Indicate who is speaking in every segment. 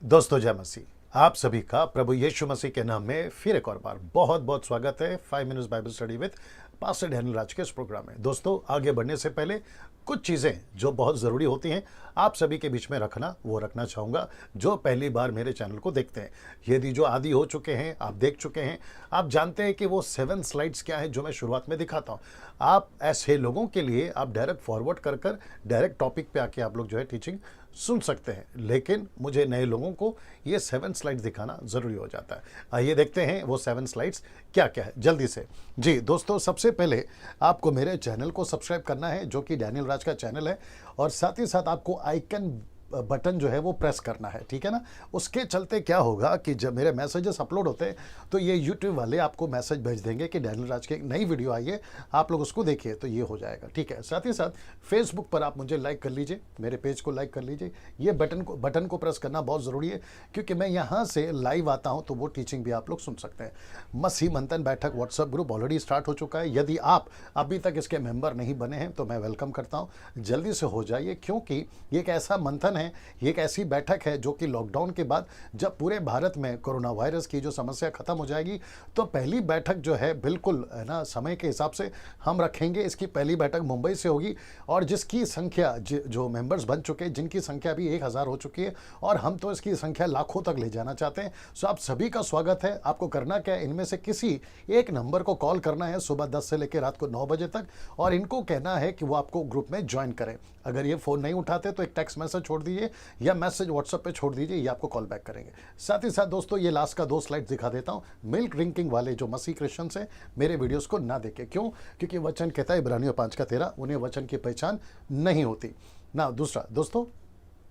Speaker 1: दोस्तों जय मसीह। आप सभी का प्रभु यीशु मसीह के नाम में फिर एक और बार बहुत बहुत स्वागत है 5 minutes Bible study with pastor Daniel Raj के इस प्रोग्राम में। दोस्तों आगे बढ़ने से पहले कुछ चीज़ें जो बहुत ज़रूरी होती हैं आप सभी के बीच में रखना चाहूँगा जो पहली बार मेरे चैनल को देखते हैं। यदि जो आदी हो चुके हैं, आप देख चुके हैं, आप जानते हैं कि वो 7 स्लाइड्स क्या है जो मैं शुरुआत में दिखाता हूँ। आप ऐसे लोगों के लिए आप डायरेक्ट फॉरवर्ड कर कर डायरेक्ट टॉपिक पे आके आप लोग जो है टीचिंग सुन सकते हैं, लेकिन मुझे नए लोगों को ये 7 स्लाइड्स दिखाना ज़रूरी हो जाता है। आइए देखते हैं वो 7 स्लाइड्स क्या क्या है जल्दी से। जी दोस्तों, सबसे पहले आपको मेरे चैनल को सब्सक्राइब करना है जो कि डैनियल राज का चैनल है, और साथ ही साथ आपको आइकन बटन जो है वो प्रेस करना है, ठीक है ना। उसके चलते क्या होगा कि जब मेरे मैसेजेस अपलोड होते हैं तो ये यूट्यूब वाले आपको मैसेज भेज देंगे कि डैनियल राज की एक नई वीडियो आई है, आप लोग उसको देखिए, तो ये हो जाएगा, ठीक है। साथ ही साथ फेसबुक पर आप मुझे लाइक कर लीजिए, मेरे पेज को लाइक कर लीजिए। ये बटन को प्रेस करना बहुत ज़रूरी है क्योंकि मैं यहाँ से लाइव आता हूँ तो वो टीचिंग भी आप लोग सुन सकते हैं। मसीह मंथन बैठक व्हाट्सएप ग्रुप ऑलरेडी स्टार्ट हो चुका है। यदि आप अभी तक इसके मेंबर नहीं बने हैं तो मैं वेलकम करता हूँ, जल्दी से हो जाइए, क्योंकि ये एक ऐसा मंथन है, ये एक ऐसी बैठक है जो कि लॉकडाउन के बाद जब पूरे भारत में कोरोना वायरस की जो समस्या खत्म हो जाएगी तो पहली बैठक जो है बिल्कुल है ना समय के हिसाब से हम रखेंगे। इसकी पहली बैठक मुंबई से होगी और जिसकी संख्या जो मेंबर्स बन चुके हैं, जिनकी संख्या भी 1000 हो चुकी है और हम तो इसकी संख्या लाखों तक ले जाना चाहते हैं। सो आप सभी का स्वागत है। आपको करना क्या है, इनमें से किसी एक नंबर को कॉल करना है सुबह 10 से लेकर रात को 9 बजे तक, और इनको कहना है कि वो आपको ग्रुप में ज्वाइन करें। अगर ये फ़ोन नहीं उठाते तो एक टेक्स्ट मैसेज छोड़ दीजिए या मैसेज व्हाट्सएप पे छोड़ दीजिए, ये आपको कॉल बैक करेंगे। साथ ही साथ दोस्तों ये लास्ट का 2 स्लाइड दिखा देता हूँ। मिल्क ड्रिंकिंग वाले जो मसीह क्रिश्चियंस हैं मेरे वीडियोस को ना देखें। क्यों? क्योंकि वचन कहता है इब्रानियों 5:13 उन्हें वचन की पहचान नहीं होती ना। दूसरा दोस्तों,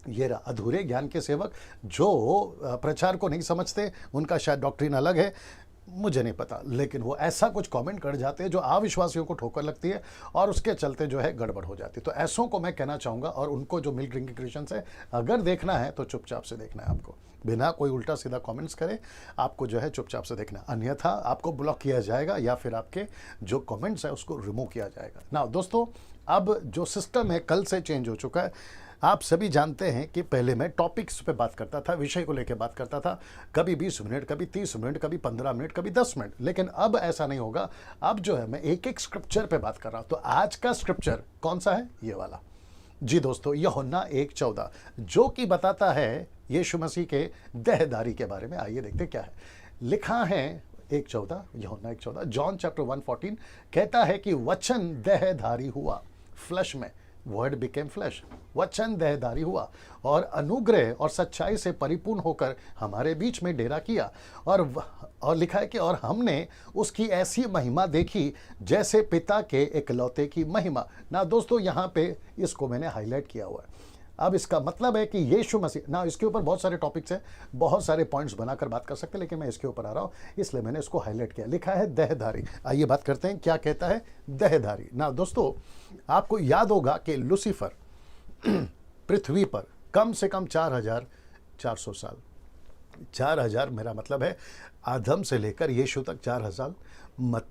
Speaker 1: ये रहा अधूरे ज्ञान के सेवक जो प्रचार को नहीं समझते, उनका शायद डॉक्ट्रिन अलग है, मुझे नहीं पता, लेकिन वो ऐसा कुछ कमेंट कर जाते हैं जो अविश्वासियों को ठोकर लगती है और उसके चलते जो है गड़बड़ हो जाती है। तो ऐसों को मैं कहना चाहूँगा, और उनको जो मिल्क ड्रिंकिंग क्रिश्चियंस है, अगर देखना है तो चुपचाप से देखना है आपको, बिना कोई उल्टा सीधा कमेंट्स करे आपको जो है चुपचाप से देखना है, अन्यथा आपको ब्लॉक किया जाएगा या फिर आपके जो कमेंट्स है उसको रिमूव किया जाएगा ना। दोस्तों अब जो सिस्टम है कल से चेंज हो चुका है। आप सभी जानते हैं कि पहले मैं टॉपिक्स पे बात करता था, विषय को लेकर बात करता था, कभी 20 मिनट, कभी 30 मिनट, कभी 15 मिनट, कभी 10 मिनट, लेकिन अब ऐसा नहीं होगा। अब जो है मैं एक एक स्क्रिप्चर पे बात कर रहा हूं। तो आज का स्क्रिप्चर कौन सा है? ये वाला। जी दोस्तों, यूहन्ना 1:14 जो कि बताता है यीशु मसीह के देहधारी के बारे में। आइए देखते क्या है लिखा है। 1:14 यूहन्ना 1:14 जॉन चैप्टर 1:14 कहता है कि वचन देहधारी हुआ, फ्लैश में, वर्ड बिकेम फ्लैश, वचन देहधारी हुआ और अनुग्रह और सच्चाई से परिपूर्ण होकर हमारे बीच में डेरा किया। और लिखा है कि और हमने उसकी ऐसी महिमा देखी जैसे पिता के एकलौते की महिमा ना। दोस्तों यहाँ पे इसको मैंने हाईलाइट किया हुआ है। अब इसका मतलब है कि यीशु मसीह ना, इसके ऊपर बहुत सारे टॉपिक्स हैं, बहुत सारे पॉइंट्स बनाकर बात कर सकते हैं, लेकिन मैं इसके ऊपर आ रहा हूँ इसलिए मैंने इसको हाईलाइट किया। लिखा है देहधारी। आइए बात करते हैं क्या कहता है देहधारी ना। दोस्तों आपको याद होगा कि लूसीफर पृथ्वी पर कम से कम 4400 साल, 4000 मेरा मतलब है आदम से लेकर यीशु तक 4000,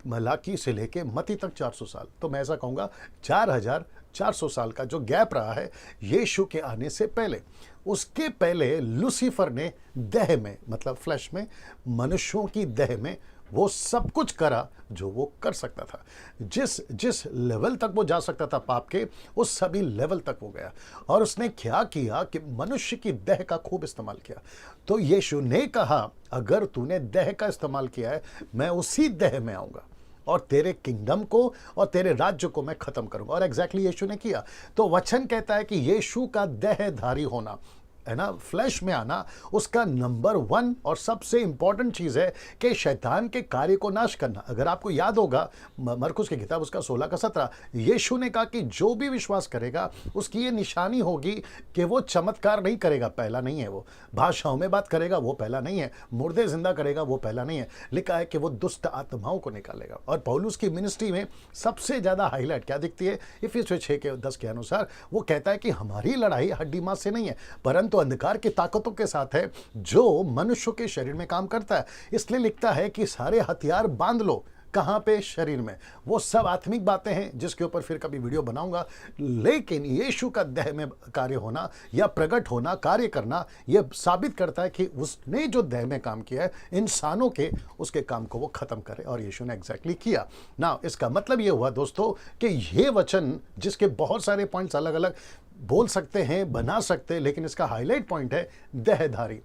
Speaker 1: मलाकी से लेकर मती तक 400 साल। तो मैं ऐसा कहूँगा 4400 साल का जो गैप रहा है यीशु के आने से पहले, उसके पहले लूसीफर ने देह में मतलब फ्लैश में, मनुष्यों की देह में वो सब कुछ करा जो वो कर सकता था। जिस लेवल तक वो जा सकता था पाप के, उस सभी लेवल तक वो गया। और उसने क्या किया कि मनुष्य की देह का खूब इस्तेमाल किया। तो यीशु ने कहा अगर तूने देह का इस्तेमाल किया है, मैं उसी देह में आऊँगा और तेरे किंगडम को और तेरे राज्य को मैं खत्म करूंगा। और एग्जैक्टली यीशु ने किया। तो वचन कहता है कि यीशु का देहधारी होना है ना, फ्लैश में आना, उसका नंबर 1 और सबसे इंपॉर्टेंट चीज़ है कि शैतान के कार्य को नाश करना। अगर आपको याद होगा मरकुस की किताब उसका 16:17 यीशु ने कहा कि जो भी विश्वास करेगा उसकी ये निशानी होगी कि वो चमत्कार नहीं करेगा, पहला नहीं है, वो भाषाओं में बात करेगा, वो पहला नहीं है, मुर्दे जिंदा करेगा, वो पहला नहीं है। लिखा है कि वो दुष्ट आत्माओं को निकालेगा। और पौलुस की मिनिस्ट्री में सबसे ज़्यादा हाईलाइट क्या दिखती है? इफिसियों 6:10 के अनुसार वो कहता है कि हमारी लड़ाई हड्डी मांस से नहीं है परंतु तो अंधकार की ताकतों के साथ है जो मनुष्य के शरीर में काम करता है। इसलिए लिखता है कि सारे हथियार बांध लो, कहाँ पे? शरीर में। वो सब आत्मिक बातें हैं जिसके ऊपर फिर कभी वीडियो बनाऊंगा, लेकिन यीशु का देह में कार्य होना या प्रकट होना, कार्य करना, यह साबित करता है कि उसने जो देह में काम किया है इंसानों के, उसके काम को वो खत्म करे, और यीशु ने एग्जैक्टली किया ना। इसका मतलब ये हुआ दोस्तों कि ये वचन, जिसके बहुत सारे पॉइंट्स अलग अलग बोल सकते हैं, बना सकते हैं, लेकिन इसका हाईलाइट पॉइंट है देहधारी,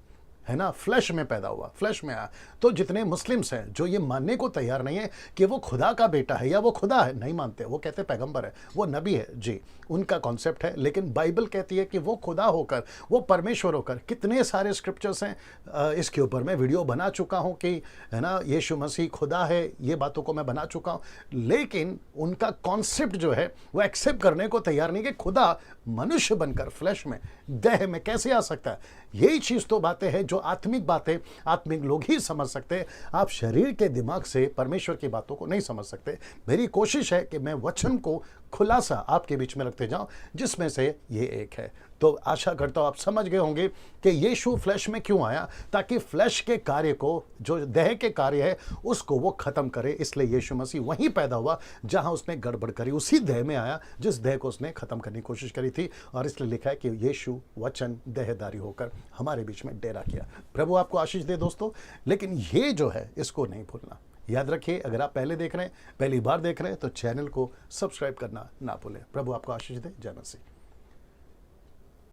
Speaker 1: है ना, फ्लैश में पैदा हुआ, फ्लैश में आया। तो जितने मुस्लिम्स हैं जो ये मानने को तैयार नहीं है कि वो खुदा का बेटा है या वो खुदा है, नहीं मानते, वो कहते पैगंबर है, वो नबी है, जी उनका कॉन्सेप्ट है। लेकिन बाइबल कहती है कि वो खुदा होकर, वो परमेश्वर होकर, कितने सारे स्क्रिप्चर्स हैं, इसके ऊपर मैं वीडियो बना चुका हूँ कि, है ना, यीशु मसीह खुदा है, ये बातों को मैं बना चुका हूँ। लेकिन उनका कॉन्सेप्ट जो है वो एक्सेप्ट करने को तैयार नहीं कि खुदा मनुष्य बनकर फ्लैश में, देह में कैसे आ सकता है। यही चीज तो बातें हैं जो आत्मिक बातें आत्मिक लोग ही समझ सकते हैं। आप शरीर के दिमाग से परमेश्वर की बातों को नहीं समझ सकते। मेरी कोशिश है कि मैं वचन को खुलासा आपके बीच में रखते जाऊं, जिसमें से ये एक है। तो आशा करता हूं आप समझ गए होंगे कि यीशु फ्लैश में क्यों आया, ताकि फ्लैश के कार्य को, जो देह के कार्य है, उसको वो खत्म करे। इसलिए यीशु मसीह वहीं पैदा हुआ जहां उसने गड़बड़ करी, उसी देह में आया जिस देह को उसने खत्म करने की कोशिश करी थी। और इसलिए लिखा है कि यीशु वचन देहधारी होकर हमारे बीच में डेरा किया। प्रभु आपको आशीष दे दोस्तों। लेकिन ये जो है इसको नहीं भूलना। याद रखिए, अगर आप पहले देख रहे हैं, पहली बार देख रहे हैं, तो चैनल को सब्सक्राइब करना ना भूलें। प्रभु आपको आशीष दे। जय मसीह।